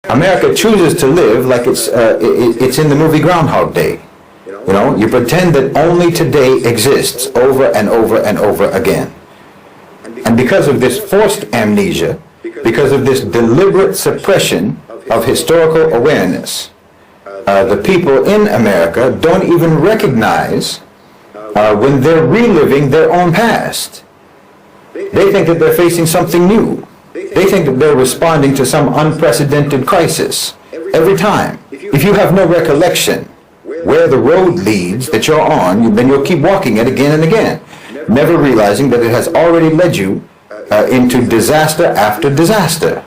America chooses to live like it's in the movie Groundhog Day. You know, you pretend that only today exists over and over and over again. And because of this forced amnesia, because of this deliberate suppression of historical awareness, the people in America don't even recognize when they're reliving their own past. They think that they're facing something new. They think that they're responding to some unprecedented crisis every time. If you have no recollection where the road leads that you're on, then you'll keep walking it again and again, never realizing that it has already led you into disaster after disaster,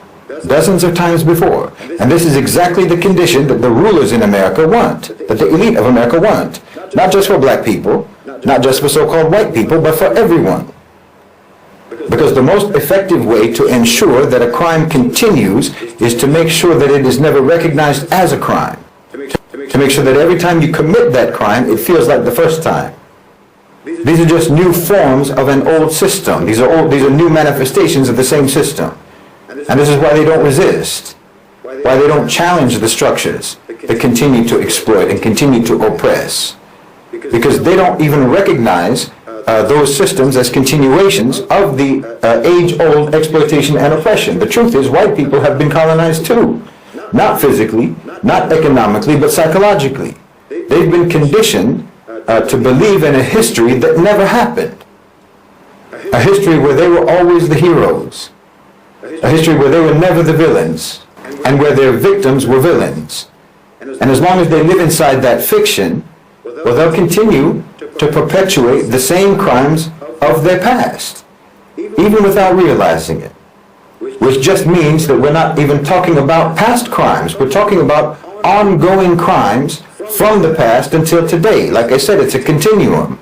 dozens of times before. And this is exactly the condition that the rulers in America want, that the elite of America want, not just for black people, not just for so-called white people, but for everyone. Because the most effective way to ensure that a crime continues is to make sure that it is never recognized as a crime. To make sure that every time you commit that crime, it feels like the first time. These are just new forms of an old system. These are new manifestations of the same system. And this is why they don't resist, why they don't challenge the structures that continue to exploit and continue to oppress. Because they don't even recognize those systems as continuations of the age-old exploitation and oppression. The truth is, white people have been colonized too. Not physically, not economically, but psychologically. They've been conditioned to believe in a history that never happened. A history where they were always the heroes. A history where they were never the villains, and where their victims were villains. And as long as they live inside that fiction, well, they'll continue to perpetuate the same crimes of their past, even without realizing it. Which just means that we're not even talking about past crimes. We're talking about ongoing crimes from the past until today. Like I said, it's a continuum.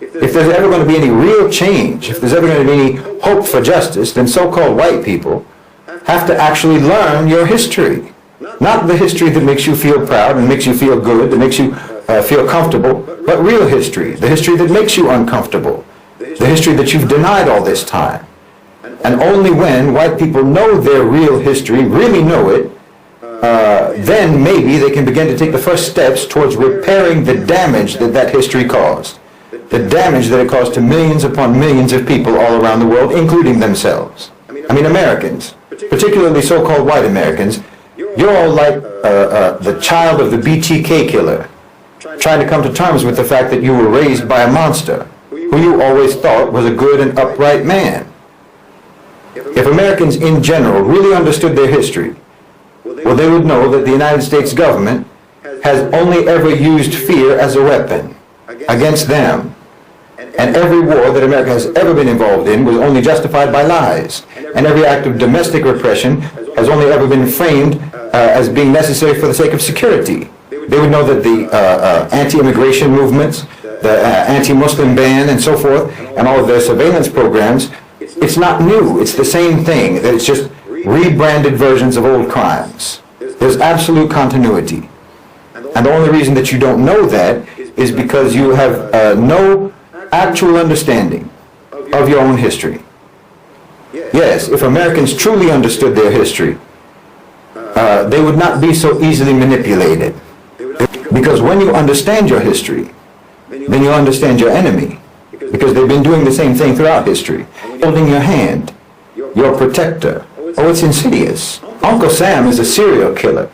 If there's ever going to be any real change, if there's ever going to be any hope for justice, then so-called white people have to actually learn your history. Not the history that makes you feel proud and makes you feel good, that makes you feel comfortable, but real history, the history that makes you uncomfortable, the history that you've denied all this time. And only when white people know their real history, really know it, then maybe they can begin to take the first steps towards repairing the damage that that history caused. The damage that it caused to millions upon millions of people all around the world, including themselves. I mean, Americans, particularly so-called white Americans, you're all like the child of the BTK killer, trying to come to terms with the fact that you were raised by a monster, who you always thought was a good and upright man. If Americans in general really understood their history, well, they would know that the United States government has only ever used fear as a weapon against them. And every war that America has ever been involved in was only justified by lies. And every act of domestic repression has only ever been framed as being necessary for the sake of security. They would know that the anti-immigration movements, the anti-Muslim ban and so forth, and all of their surveillance programs, it's not new. It's the same thing. It's just rebranded versions of old crimes. There's absolute continuity. And the only reason that you don't know that is because you have no actual understanding of your own history. Yes, if Americans truly understood their history, they would not be so easily manipulated. Because when you understand your history, then you understand your enemy. Because they've been doing the same thing throughout history. Holding your hand, your protector. Oh, it's insidious. Uncle Sam is a serial killer.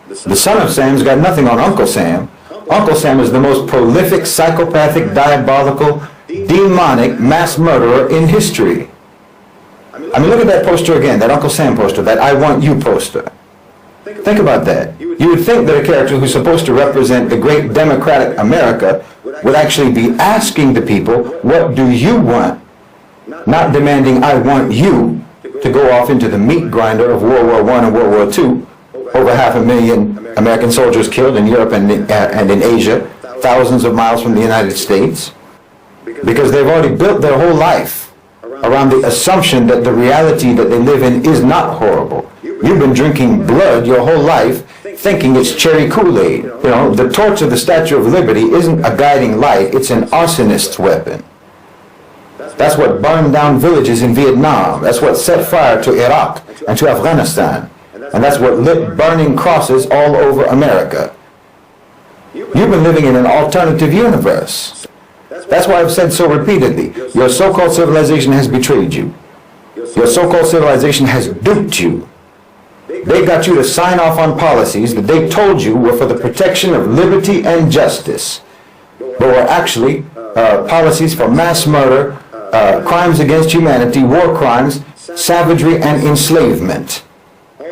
The son of Sam's got nothing on Uncle Sam. Uncle Sam is the most prolific, psychopathic, diabolical, demonic mass murderer in history. I mean, look at that poster again, that Uncle Sam poster, that I Want You poster. Think about that. You would think that a character who's supposed to represent the great democratic America would actually be asking the people, what do you want? Not demanding, I want you to go off into the meat grinder of World War I and World War II. Over 500,000 American soldiers killed in Europe and in Asia, thousands of miles from the United States, because they've already built their whole life around the assumption that the reality that they live in is not horrible. You've been drinking blood your whole life thinking it's cherry Kool-Aid. You know, the torch of the Statue of Liberty isn't a guiding light, it's an arsonist's weapon. That's what burned down villages in Vietnam. That's what set fire to Iraq and to Afghanistan. And that's what lit burning crosses all over America. You've been living in an alternative universe. That's why I've said so repeatedly, your so-called civilization has betrayed you. Your so-called civilization has duped you. They got you to sign off on policies that they told you were for the protection of liberty and justice, but were actually policies for mass murder, crimes against humanity, war crimes, savagery, and enslavement.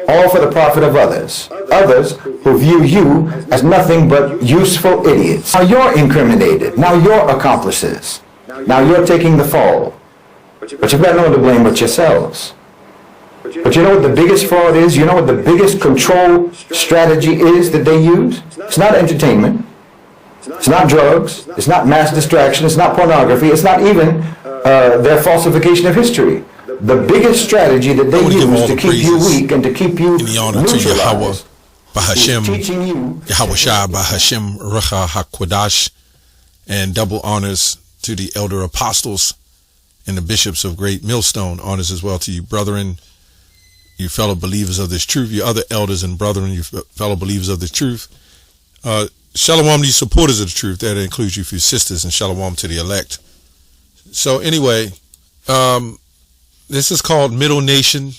All for the profit of others. Others who view you as nothing but useful idiots. Now you're incriminated. Now you're accomplices. Now you're taking the fall. But you've got no one to blame but yourselves. But you know what the biggest fraud is? You know what the biggest control strategy is that they use? It's not entertainment. It's not drugs. It's not mass distraction. It's not pornography. It's not even their falsification of history. The biggest strategy that they use to keep you weak and to keep you neutralized is teaching you Yahweh Shai by Hashem Rucha HaKwadash, and double honors to the elder apostles and the bishops of Great Millstone. Honors as well to you, brethren, you fellow believers of this truth, you other elders and brethren, you fellow believers of the truth. Shalom to you supporters of the truth. That includes you few sisters, and shalom to the elect. So anyway, this is called Middle Nation,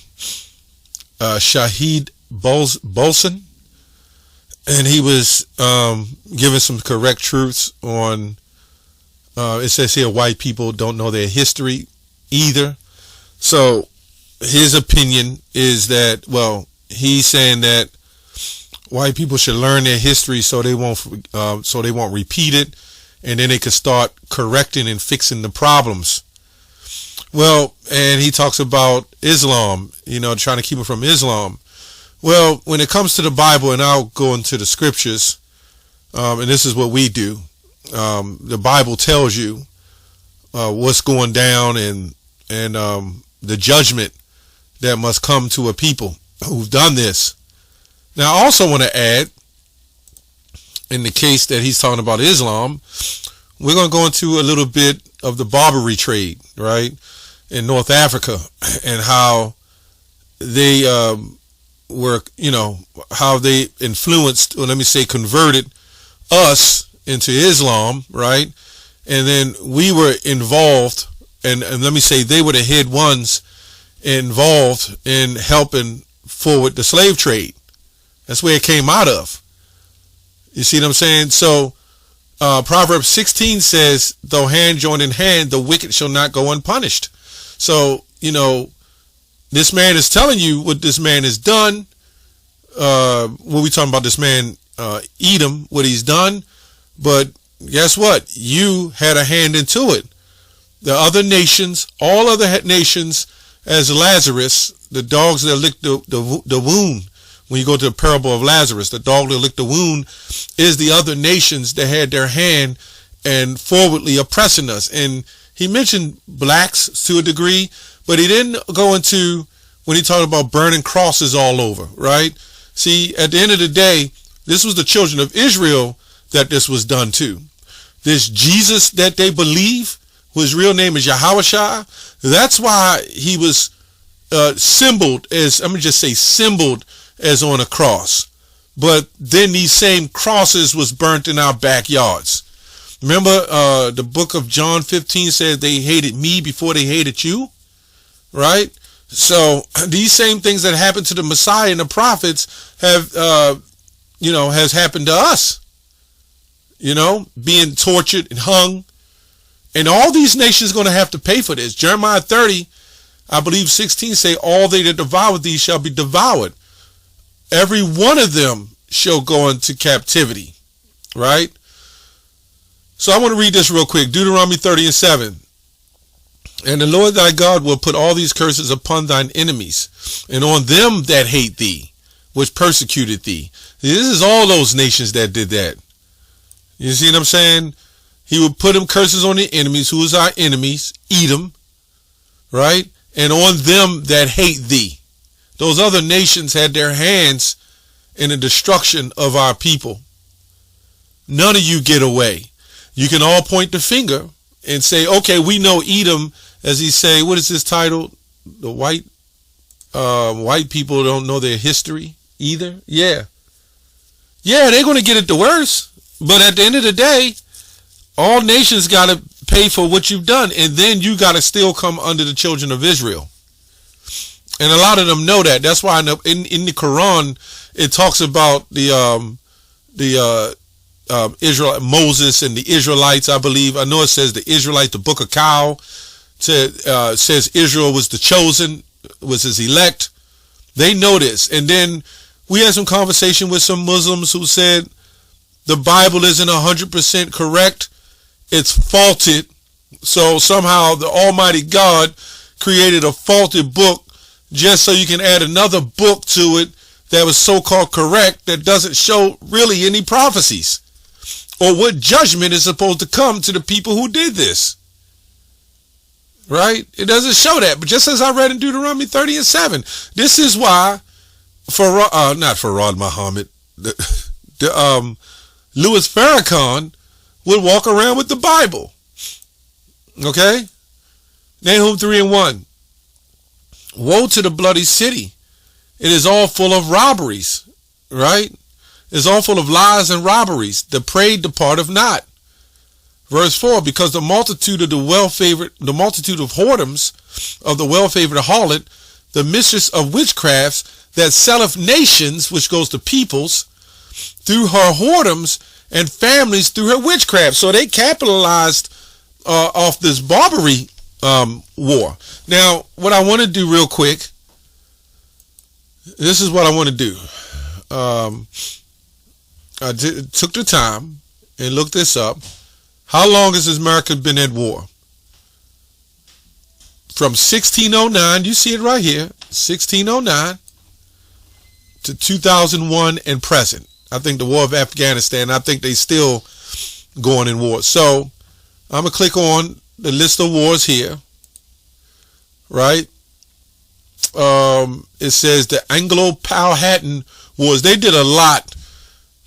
Shahid Bolson, and he was giving some correct truths on, it says here, white people don't know their history either. So his opinion is that, well, he's saying that white people should learn their history so they won't repeat it, and then they could start correcting and fixing the problems. Well, and he talks about Islam, trying to keep it from Islam. Well, when it comes to the Bible, and I'll go into the scriptures, and this is what we do. The Bible tells you what's going down and the judgment that must come to a people who've done this. Now, I also want to add, in the case that he's talking about Islam, we're going to go into a little bit of the Barbary trade, right, in North Africa, and how they were, how they influenced, or let me say converted us into Islam, right? And then we were involved, and let me say they were the head ones involved in helping forward the slave trade. That's where it came out of. You see what I'm saying? So Proverbs 16 says, though hand join in hand, the wicked shall not go unpunished. So, this man is telling you what this man has done. What we talking about, this man, Edom, what he's done. But guess what? You had a hand into it. The other nations, all other nations, as Lazarus, the dogs that licked the wound. When you go to the parable of Lazarus, the dog that licked the wound is the other nations that had their hand and forwardly oppressing us. And he mentioned blacks to a degree, but he didn't go into when he talked about burning crosses all over, right? See, at the end of the day, this was the children of Israel that this was done to. This Jesus that they believe, whose real name is Yahweh, that's why he was symboled as, let me just say symboled as on a cross. But then these same crosses was burnt in our backyards. Remember, the book of John 15 says they hated me before they hated you, right? So these same things that happened to the Messiah and the prophets have, has happened to us, being tortured and hung. And all these nations going to have to pay for this. Jeremiah 30, I believe 16 say, all they that devour thee shall be devoured. Every one of them shall go into captivity, right? So I want to read this real quick. Deuteronomy 30:7. And the Lord thy God will put all these curses upon thine enemies, and on them that hate thee, which persecuted thee. This is all those nations that did that. You see what I'm saying? He would put them curses on the enemies. Who is our enemies? Edom, right? And on them that hate thee. Those other nations had their hands in the destruction of our people. None of you get away. You can all point the finger and say, okay, we know Edom, as he say, what is his title? The Whyte, white people don't know their history either. Yeah, they're going to get it the worst. But at the end of the day, all nations got to pay for what you've done, and then you got to still come under the children of Israel. And a lot of them know that. That's why in the Quran it talks about the Israel, Moses and the Israelites. I believe, I know it says the Israelites, the Book of Cow says Israel was the chosen, was his elect. They know this. And then we had some conversation with some Muslims who said the Bible isn't 100% correct. It's faulted. So somehow the Almighty God created a faulted book just so you can add another book to it that was so-called correct, that doesn't show really any prophecies or what judgment is supposed to come to the people who did this. Right? It doesn't show that. But just as I read in Deuteronomy 30:7, this is why not Farad Muhammad, Louis Farrakhan would walk around with the Bible. Okay? Nahum 3:1. Woe to the bloody city. It is all full of robberies. Right? It's all full of lies and robberies. The prey departeth not. Verse 4, because the multitude of the multitude of whoredoms of the well-favored harlot, the mistress of witchcrafts, that selleth nations, which goes to peoples, through her whoredoms, and families through her witchcraft. So they capitalized off this Barbary war. Now, what I want to do real quick, this is what I want to do. I took the time and looked this up. How long has America been at war? From 1609, you see it right here, 1609 to 2001 and present. I think the war of Afghanistan, I think they still going in war. So I'm going to click on the list of wars here, right? It says the Anglo-Powhatan wars. They did a lot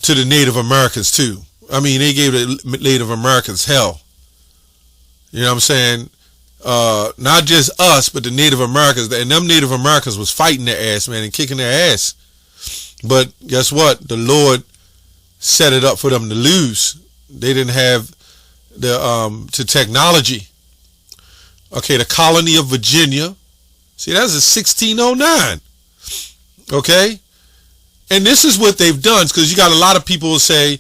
to the Native Americans too. I mean, they gave the Native Americans hell. You know what I'm saying? Not just us, but the Native Americans. And them Native Americans was fighting their ass, man, and kicking their ass. But guess what? The Lord set it up for them to lose. They didn't have the technology. Okay, the colony of Virginia. See, that's a 1609. Okay? And this is what they've done, because you got a lot of people who say,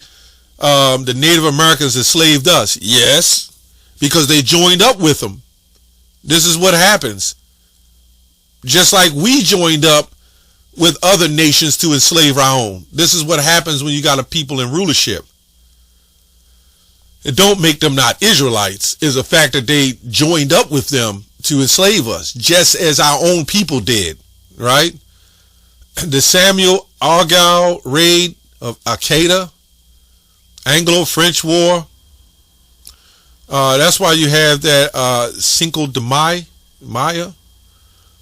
the Native Americans enslaved us. Yes, because they joined up with them. This is what happens. Just like we joined up with other nations to enslave our own. This is what happens when you got a people in rulership. It don't make them not Israelites. It's the fact that they joined up with them to enslave us, just as our own people did. Right? The Samuel Argyle raid of Akeda, Anglo-French War. That's why you have that Cinco de Mayo.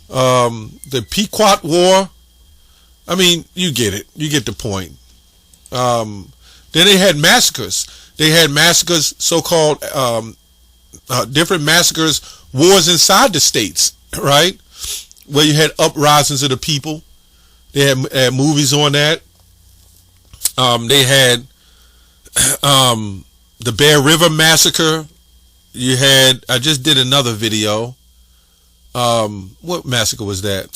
The Pequot War. I mean, you get it. You get the point. Then they had massacres. They had massacres, so-called different massacres, wars inside the states, right? Where you had uprisings of the people. They had movies on that. They had the Bear River Massacre. You had, I just did another video. What massacre was that?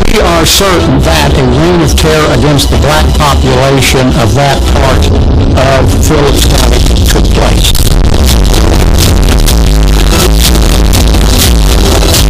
We are certain that a reign of terror against the black population of that part of Phillips County took place.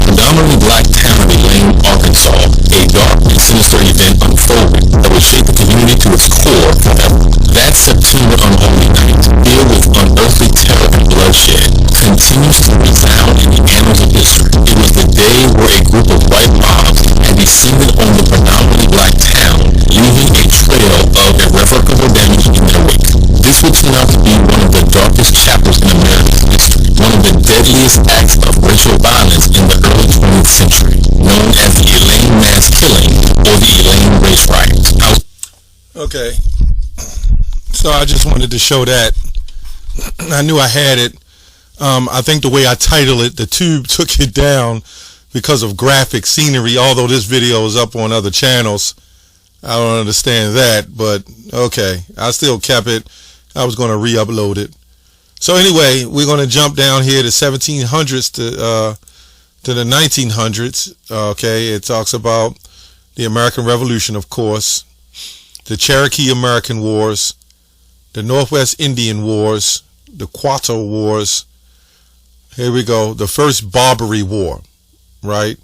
Predominantly black town of Elaine, Arkansas, a dark and sinister event unfolded that would shake the community to its core forever. That September unholy night, filled with unearthly terror and bloodshed, continues to resound in the annals of history. It was the day where a group of white mobs had descended on the predominantly black town, leaving a trail of irrevocable damage in their wake. This would turn out to be one of the darkest chapters in America's history, one of the deadliest acts of racial violence in the early 20th century, known as the Elaine mass killing or the Elaine race riots. Okay, so I just wanted to show that. I knew I had it. I think the way I title it, the tube took it down because of graphic scenery, although this video is up on other channels. I don't understand that, but okay. I still kept it. I was going to re-upload it. So anyway, we're going to jump down here to 1700s to the 1900s. Okay, it talks about the American Revolution, of course, the Cherokee American Wars, the Northwest Indian Wars, the Quato Wars. Here we go. The first Barbary War, right?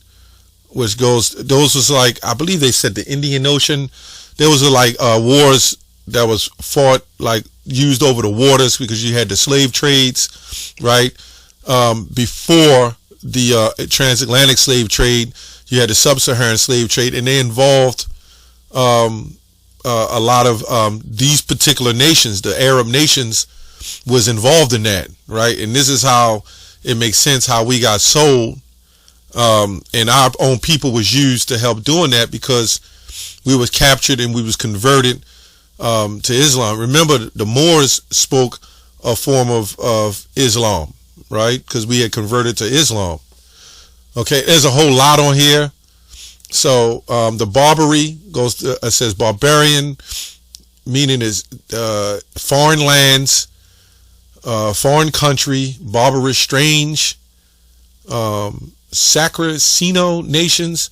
Which goes, those was like, I believe they said the Indian Ocean. There was like wars that was fought, like used over the waters, because you had the slave trades, right? Before the transatlantic slave trade, you had the sub-Saharan slave trade, and they involved a lot of these particular nations. The Arab nations was involved in that, right? And this is how it makes sense how we got sold, and our own people was used to help doing that, because we was captured and we was converted to Islam. Remember, the Moors spoke a form of Islam, right? Because we had converted to Islam. Okay, there's a whole lot on here. So the Barbary goes to, it says barbarian, meaning is foreign lands, foreign country, barbarous, strange, Saraceno nations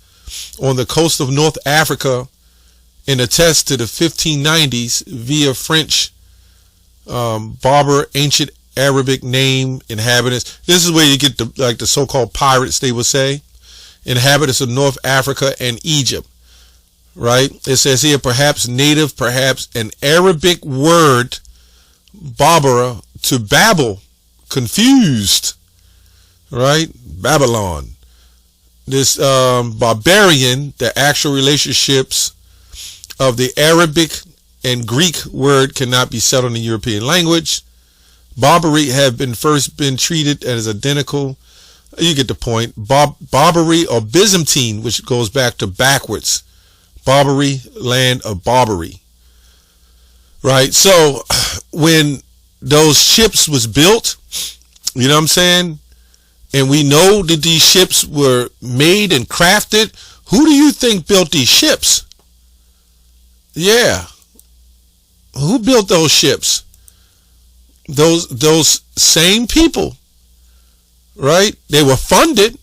on the coast of North Africa, and attest to the 1590s via French Barber, ancient Arabic name, inhabitants. This is where you get the, like the so-called pirates, they would say, inhabitants of North Africa and Egypt, right? It says here, perhaps native, perhaps an Arabic word, Barbara, to Babel, confused, right? Babylon. This barbarian, the actual relationships of the Arabic and Greek word cannot be settled in the European language. Barbary have first been treated as identical. You get the point. Barbary or Byzantine, which goes back to backwards. Barbary, land of Barbary. Right? So when those ships was built, you know what I'm saying? And we know that these ships were made and crafted. Who do you think built these ships? Yeah. Who built those ships? Those same people, right? They were funded.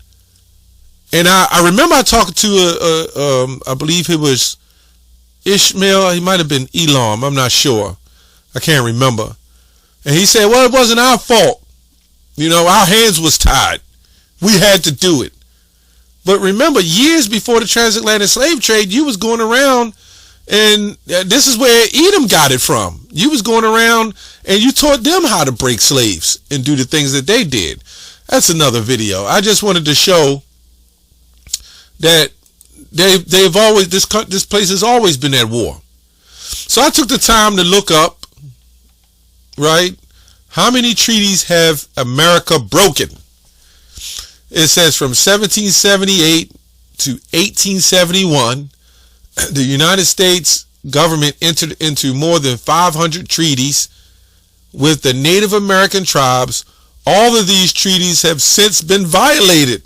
And I remember I talked to I believe it was Ishmael. He might have been Elam. I'm not sure. I can't remember. And he said, well, it wasn't our fault. You know, our hands was tied. We had to do it. But remember, years before the transatlantic slave trade, you was going around, and this is where Edom got it from. You was going around and you taught them how to break slaves and do the things that they did. That's another video. I just wanted to show that they've always, this place has always been at war. So I took the time to look up, right? How many treaties have America broken? It says from 1778 to 1871, the United States government entered into more than 500 treaties with the Native American tribes. All of these treaties have since been violated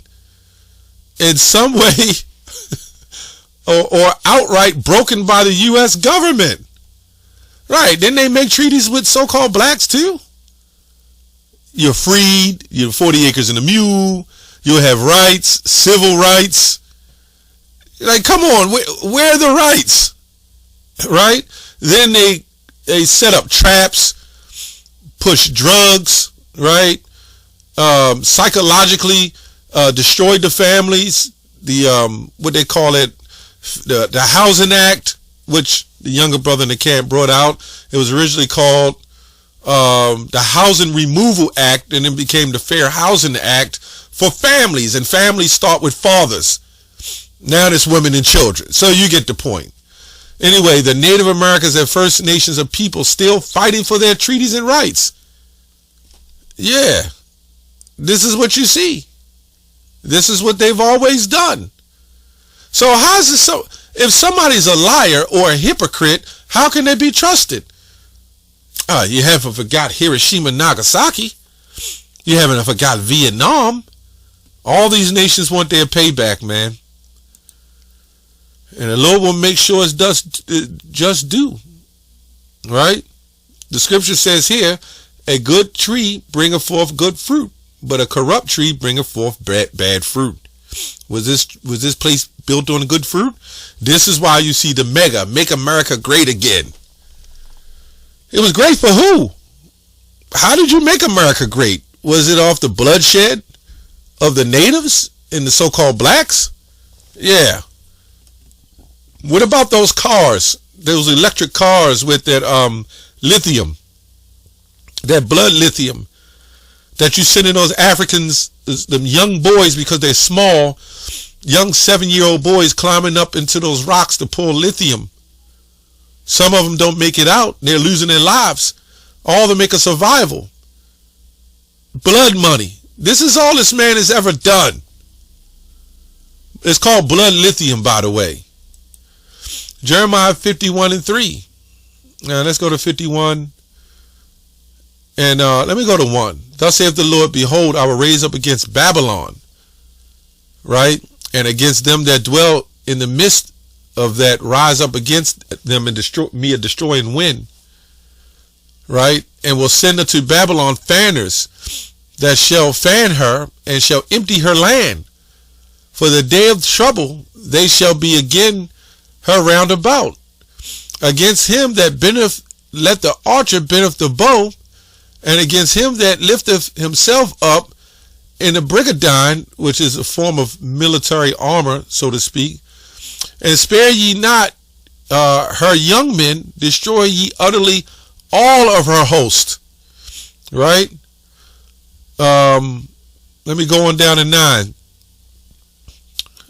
in some way or outright broken by the U.S. government. Right, didn't they make treaties with so-called blacks too? You're freed, you're 40 acres and a mule, you'll have rights, civil rights. Like, come on, where are the rights? Right? Then they set up traps, push drugs, right? Psychologically destroyed the families. The what they call it, the Housing Act, which the younger brother in the camp brought out. It was originally called the Housing Removal Act, and then became the Fair Housing Act for families, and families start with fathers. Now it's women and children. So you get the point. Anyway, the Native Americans and First Nations of people still fighting for their treaties and rights. Yeah. This is what you see. This is what they've always done. So how's it so? If somebody's a liar or a hypocrite, how can they be trusted? You haven't forgot Hiroshima, Nagasaki. You haven't forgot Vietnam. All these nations want their payback, man. And the Lord will make sure it's just due. Right? The scripture says here, a good tree bringeth forth good fruit, but a corrupt tree bringeth forth bad fruit. Was this place built on good fruit? This is why you see the mega, make America great again. It was great for who? How did you make America great? Was it off the bloodshed of the natives and the so-called blacks? Yeah. What about those cars? Those electric cars with that lithium, that blood lithium that you send in those Africans, them young boys, because they're small, young 7-year-old boys climbing up into those rocks to pull lithium. Some of them don't make it out. They're losing their lives. All to make a survival. Blood money. This is all this man has ever done. It's called blood lithium, by the way. Jeremiah 51:3. Now let's go to 51. And let me go to 1. Thus saith the Lord, behold, I will raise up against Babylon, right? And against them that dwell in the midst of that, rise up against them and destroy me a destroying wind, right? And will send unto Babylon fanners that shall fan her and shall empty her land. For the day of trouble they shall be again her round about. Against him that bendeth, let the archer bendeth the bow, and against him that lifteth himself up in a brigandine, which is a form of military armor, so to speak, and spare ye not her young men, destroy ye utterly all of her host. Right? Let me go on down to 9.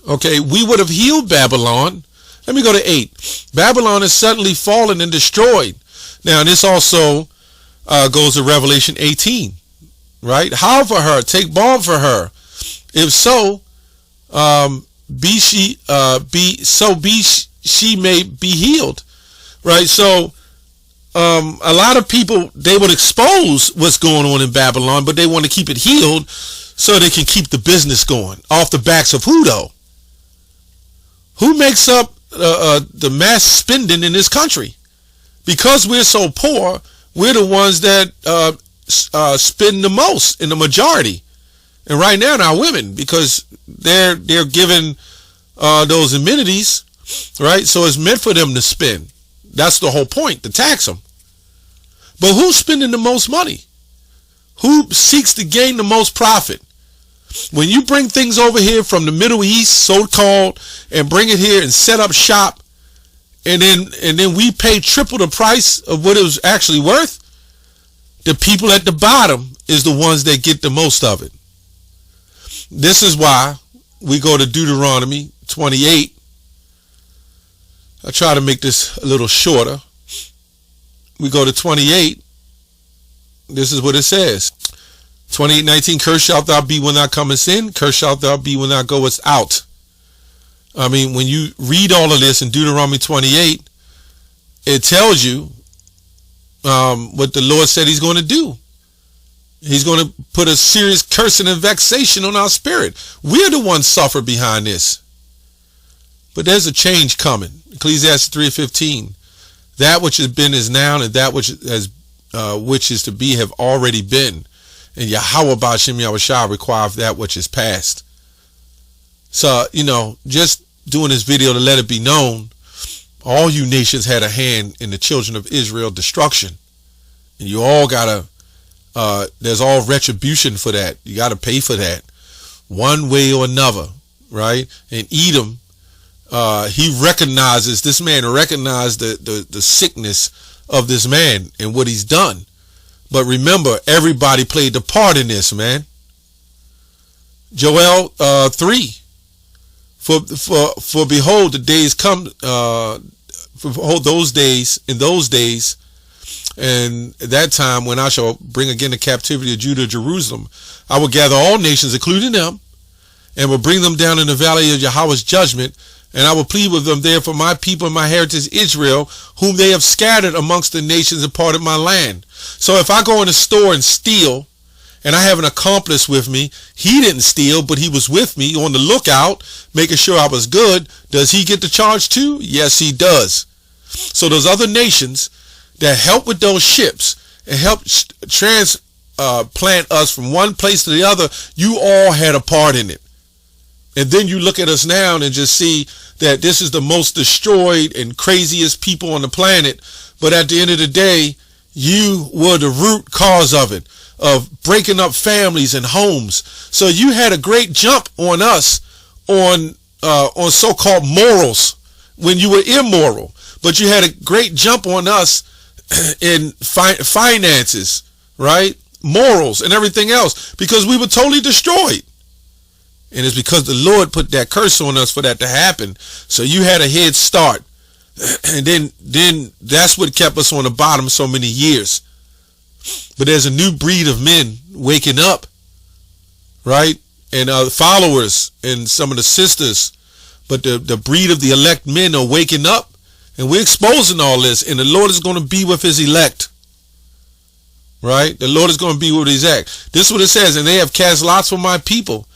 Okay, we would have healed Babylon. Let me go to 8. Babylon is suddenly fallen and destroyed. Now, this also goes to Revelation 18. Right? Howl for her, take balm for her. If so, she may be healed. Right? So a lot of people, they would expose what's going on in Babylon, but they want to keep it healed so they can keep the business going. Off the backs of who, though? Who makes up the mass spending in this country? Because we're so poor, we're the ones that spend the most in the majority. And right now, our women, because they're given those amenities, right? So it's meant for them to spend. That's the whole point, to tax them. But who's spending the most money? Who seeks to gain the most profit? When you bring things over here from the Middle East, so-called, and bring it here and set up shop, and then we pay triple the price of what it was actually worth, the people at the bottom is the ones that get the most of it. This is why we go to Deuteronomy 28. I try to make this a little shorter. We go to 28. This is what it says. 28:19, cursed shalt thou be when thou comest in, cursed shalt thou be when thou goest out. I mean, when you read all of this in Deuteronomy 28, it tells you what the Lord said he's going to do. He's going to put a serious cursing and vexation on our spirit. We're the ones suffer behind this. But there's a change coming. Ecclesiastes 3:15. That which has been is now, and that which is to be have already been. And Yahweh Ba'ashem Yahushua require that which is past. So, just doing this video to let it be known, all you nations had a hand in the children of Israel destruction. And you all gotta, there's all retribution for that. You gotta pay for that. One way or another, right? And Edom, this man recognized the sickness of this man and what he's done. But remember, everybody played the part in this, man. Joel 3. For behold, the days come, behold those days, in those days, and at that time when I shall bring again the captivity of Judah, Jerusalem, I will gather all nations, including them, and will bring them down in the valley of Yahweh's judgment, and I will plead with them there for my people and my heritage Israel, whom they have scattered amongst the nations and parted my land. So if I go in a store and steal, and I have an accomplice with me. He didn't steal, but he was with me on the lookout, making sure I was good. Does he get the charge too? Yes, he does. So those other nations that help with those ships and help transplant us from one place to the other, you all had a part in it. And then you look at us now and just see that this is the most destroyed and craziest people on the planet. But at the end of the day, you were the root cause of it, of breaking up families and homes. So you had a great jump on us on so-called morals when you were immoral. But you had a great jump on us in finances, right? Morals and everything else, because we were totally destroyed. And it's because the Lord put that curse on us for that to happen. So you had a head start. And then that's what kept us on the bottom so many years. But there's a new breed of men waking up, right? And followers and some of the sisters. But the breed of the elect men are waking up. And we're exposing all this. And the Lord is going to be with his elect. Right? The Lord is going to be with his elect. This is what it says. And they have cast lots for my people,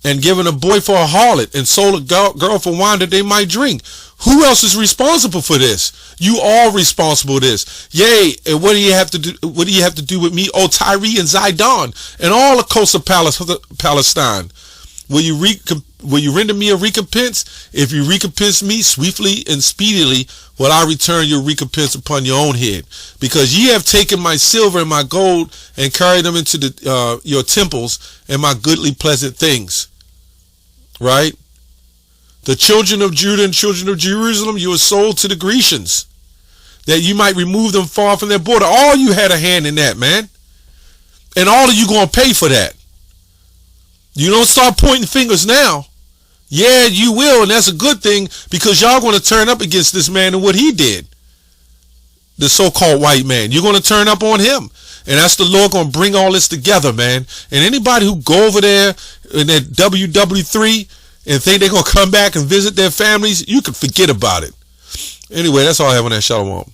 and given a boy for a harlot, and sold a girl for wine that they might drink. Who else is responsible for this? You are responsible for this. Yea, and what do you have to do? What do you have to do with me, O Tyre and Zidon, and all the coasts of Palestine? Will you render me a recompense? If you recompense me swiftly and speedily, will I return your recompense upon your own head? Because ye have taken my silver and my gold, and carried them into your temples, and my goodly pleasant things. Right? The children of Judah and children of Jerusalem, you were sold to the Grecians, that you might remove them far from their border. All you had a hand in that, man. And all of you going to pay for that. You don't start pointing fingers now. Yeah, you will, and that's a good thing, because y'all going to turn up against this man and what he did. The so-called white man. You're going to turn up on him. And that's the Lord going to bring all this together, man. And anybody who go over there in that WW3 and think they're going to come back and visit their families, you can forget about it. Anyway, that's all I have on that. Shalom.